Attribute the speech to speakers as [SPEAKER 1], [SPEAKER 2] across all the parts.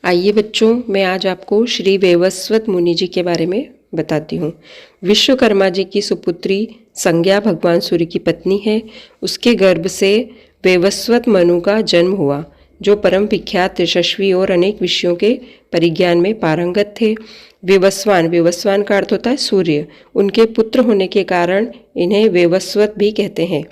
[SPEAKER 1] आइए बच्चों, मैं आज आपको श्री वैवस्वत मुनि जी के बारे में बताती हूँ। विश्वकर्मा जी की सुपुत्री संज्ञा भगवान सूर्य की पत्नी है। उसके गर्भ से वैवस्वत मनु का जन्म हुआ, जो परम विख्यात यशस्वी और अनेक विषयों के परिज्ञान में पारंगत थे। विवस्वान का अर्थ होता है सूर्य। उनके पुत्र होने के कारण इन्हें वैवस्वत भी कहते हैं।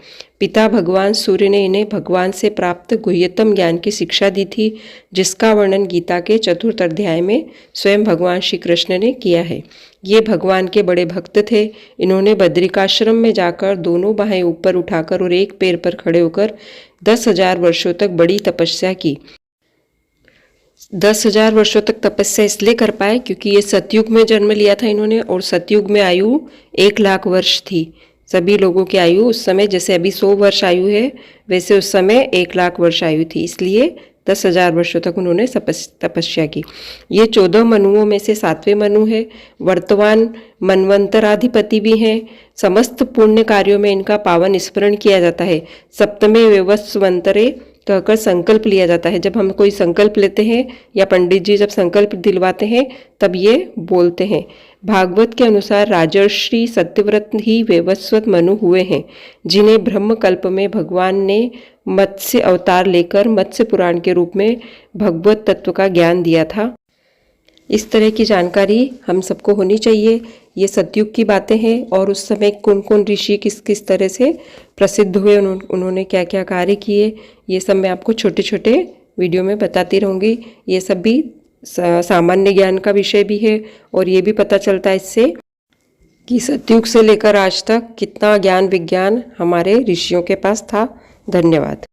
[SPEAKER 1] पिता भगवान सूर्य ने इन्हें भगवान से प्राप्त गुह्यतम ज्ञान की शिक्षा दी थी, जिसका वर्णन गीता के 4th अध्याय में स्वयं भगवान श्री कृष्ण ने किया है। ये भगवान के बड़े भक्त थे। इन्होंने बद्रिकाश्रम में जाकर दोनों बाहें ऊपर उठाकर और एक पैर पर खड़े होकर 10,000 वर्षों तक बड़ी तपस्या की। 10,000 वर्षों तक तपस्या इसलिए कर पाए क्योंकि ये सतयुग में जन्म लिया था इन्होंने, और सतयुग में आयु 1,00,000 वर्ष थी। सभी लोगों की आयु उस समय, जैसे अभी 100 वर्ष आयु है, वैसे उस समय 1,00,000 वर्ष आयु थी। इसलिए 10,000 वर्षों तक उन्होंने तपस्या की। ये 14 मनुओं में से 7वें मनु है। वर्तमान मनवंतराधिपति भी हैं। समस्त पुण्य कार्यों में इनका पावन स्मरण किया जाता है। सप्तमे वैवस्वंतरे कहकर संकल्प लिया जाता है। जब हम कोई संकल्प लेते हैं या पंडित जी जब संकल्प दिलवाते हैं तब ये बोलते हैं। भागवत के अनुसार राजर्षि सत्यव्रत ही वैवस्वत मनु हुए हैं, जिन्हें ब्रह्मकल्प में भगवान ने मत्स्य अवतार लेकर मत्स्य पुराण के रूप में भगवत तत्व का ज्ञान दिया था। इस तरह की जानकारी हम सबको होनी चाहिए। ये सतयुग की बातें हैं और उस समय कौन कौन ऋषि किस किस तरह से प्रसिद्ध हुए, उन्होंने क्या क्या कार्य किए, ये सब मैं आपको छोटे छोटे वीडियो में बताती रहूँगी। ये सब भी सामान्य ज्ञान का विषय भी है और ये भी पता चलता है इससे कि सतयुग से लेकर आज तक कितना ज्ञान विज्ञान हमारे ऋषियों के पास था। धन्यवाद।